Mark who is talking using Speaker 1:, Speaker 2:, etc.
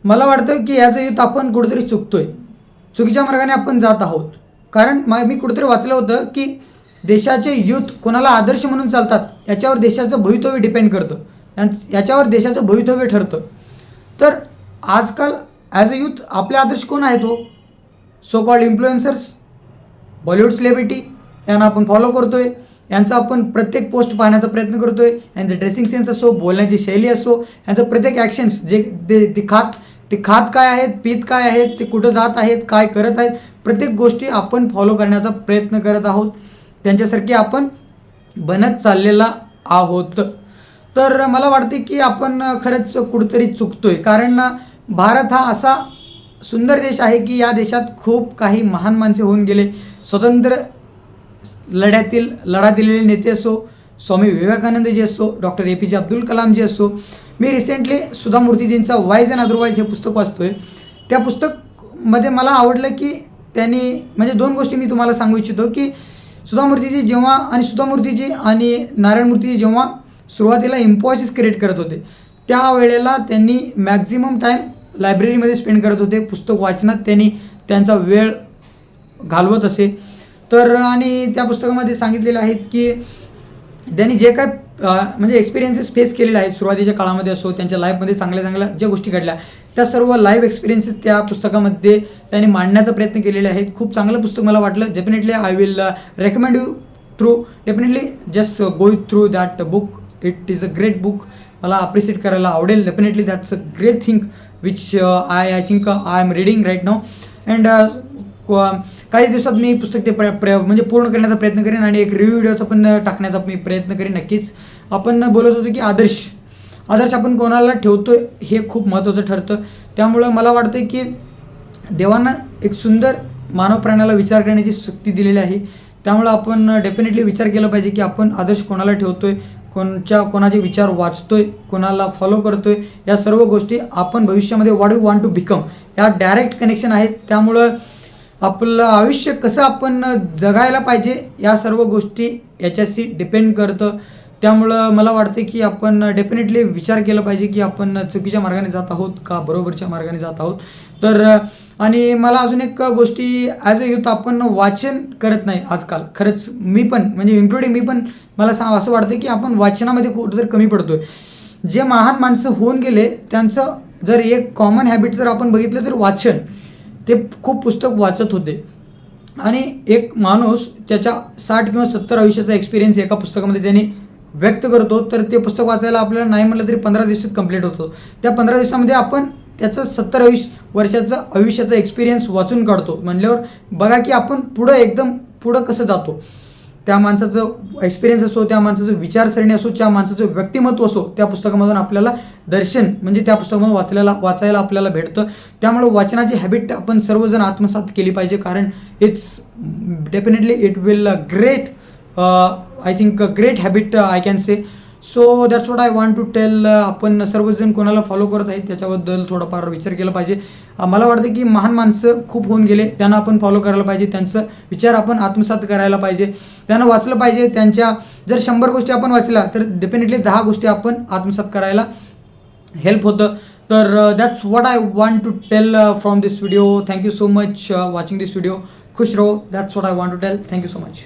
Speaker 1: मला वाटतं की याचं युथ आपण कुठेतरी चुकतोय, चुकीच्या मार्गाने आपण जात आहोत. कारण मी कुठेतरी वाचलं होतं की देशाचे युथ कोणाला आदर्श म्हणून चालतात याच्यावर देशाचं भवितव्य डिपेंड करतं, याच्यावर देशाचं भवितव्य ठरतं. तर आजकाल ॲज अ यूथ आपले आदर्श कोण आहे? तो so called influencers, Bollywood celebrity यांना आपण फॉलो करतोय, यांचा आपण प्रत्येक पोस्ट पाहण्याचा प्रयत्न करतोय, यांचं ड्रेसिंग सेन्स असो, बोलण्याची शैली असो, यांचं प्रत्येक ॲक्शन्स जे ते खात काय आहेत, पीत काय आहेत, ते कुठं जात आहेत, काय करत आहेत, प्रत्येक गोष्टी आपण फॉलो करण्याचा प्रयत्न करत आहोत. त्यांच्यासारखे आपण बनत चाललेला आहोत. तर मला वाटते की आपण खरंच कुठेतरी चुकतोय. कारण भारत हा असा सुंदर देश आहे की या देशात खूप काही महान माणसे होऊन गेले. स्वतंत्र लढा दिलेले नेते असो, स्वामी विवेकानंद जी असो, डॉक्टर APJ अब्दुल कलाम जी असो. मी रिसेंटली सुधा मूर्तीजींचा वाईज अँड अदरवाईज हे पुस्तक वाचतोय. त्या पुस्तकमध्ये मला आवडलं की त्यांनी म्हणजे दोन गोष्टी मी तुम्हाला सांगू इच्छितो की सुधा मूर्तीजी आणि नारायण मूर्तीजी जेव्हा सुरुवातीला इन्फोसिस क्रिएट करत होते त्यावेळेला त्यांनी मॅक्झिमम टाईम लायब्ररीमध्ये स्पेंड करत होते, पुस्तक वाचनात त्यांनी त्यांचा वेळ घालवत असे. तर आणि त्या पुस्तकामध्ये सांगितलेलं आहे की त्यांनी जे काय म्हणजे एक्सपिरियन्सेस फेस केलेले आहेत सुरुवातीच्या काळामध्ये असो, त्यांच्या लाईफमध्ये चांगल्या ज्या गोष्टी घडल्या त्या सर्व लाईव्ह एक्सपिरियन्सेस त्या पुस्तकामध्ये त्यांनी मांडण्याचा प्रयत्न केलेले आहेत. खूप चांगलं पुस्तक मला वाटलं. Definitely I will recommend you through definitely just go through that book. It is a great book. मला अप्रिशिएट करायला आवडेल. Definitely that's a great thing which I think I am reading right now. And काही दिवसात मी पुस्तक ते म्हणजे पूर्ण करण्याचा प्रयत्न करेन आणि एक रिव्ह्यू व्हिडिओचा पण टाकण्याचा मी प्रयत्न करेन नक्कीच. आपण बोलत होतो की आदर्श आपण कोणाला ठेवतोय हे खूप महत्त्वाचं ठरतं. त्यामुळं मला वाटतं की देवानं एक सुंदर मानव प्राण्याला विचार करण्याची शक्ती दिलेली आहे. त्यामुळं आपण डेफिनेटली विचार केला पाहिजे की आपण आदर्श कोणाला ठेवतोय, कोणाचे विचार वाचतोय, कोणाला फॉलो करतोय. या सर्व गोष्टी आपण भविष्यामध्ये what you want to become या डायरेक्ट कनेक्शन आहेत. त्यामुळं आपलं आयुष्य कसं आपण जगायला पाहिजे या सर्व गोष्टी याच्याशी डिपेंड करतं. त्यामुळं मला वाटते की आपण डेफिनेटली विचार केला पाहिजे की आपण चुकीच्या मार्गाने जात आहोत का बरोबरच्या मार्गाने जात आहोत. तर आणि मला अजून एक गोष्टी ॲज अ यूथ आपण वाचन करत नाही आजकाल. खरंच मी पण म्हणजे इन्क्लुडिंग मी पण मला असं वाटतं की आपण वाचनामध्ये कुठंतरी कमी पडतोय. जे महान माणसं होऊन गेले त्यांचं जर एक कॉमन हॅबिट जर आपण बघितलं तर वाचन. ते खूप पुस्तक वाचत होते आणि एक माणूस त्याच्या 60 किंवा 70 आयुष्याचा एक्सपिरियन्स एका पुस्तकामध्ये त्याने व्यक्त करतो. तर ते पुस्तक वाचायला आपल्याला नाही म्हटलं तरी 15 दिवसात कंप्लीट होतो. त्या 15 दिवसामध्ये आपण त्याचं 70 वर्षाचं आयुष्याचा एक्सपिरियन्स वाचून काढतो. म्हणल्यावर बघा की आपण पुढं कसं जातो. त्या माणसाचं एक्सपिरियन्स असो, त्या माणसाचं विचारसरणी असो, त्या माणसाचं व्यक्तिमत्व असो, त्या पुस्तकामधून आपल्याला दर्शन म्हणजे त्या पुस्तकामधून वाचायला आपल्याला भेटतं. त्यामुळं वाचनाची हॅबिट आपण सर्वजण आत्मसात केली पाहिजे. कारण it's definitely it will great I think great habit I can say. So that's what I want to tell. आपण सर्वजण कोणाला फॉलो करत आहेत त्याच्याबद्दल थोडाफार विचार केला पाहिजे. मला वाटतं की महान माणसं खूप होऊन गेले, त्यांना आपण फॉलो करायला पाहिजे. त्यांचं विचार आपण आत्मसात करायला पाहिजे, त्यांना वाचलं पाहिजे. त्यांच्या जर 100 गोष्टी आपण वाचल्या तर डेफिनेटली 10 गोष्टी आपण आत्मसात करायला हेल्प होतं. तर that's what I want to tell from this video. Thank you so much watching this video. खुश रहो. That's what I want to tell. Thank you so much.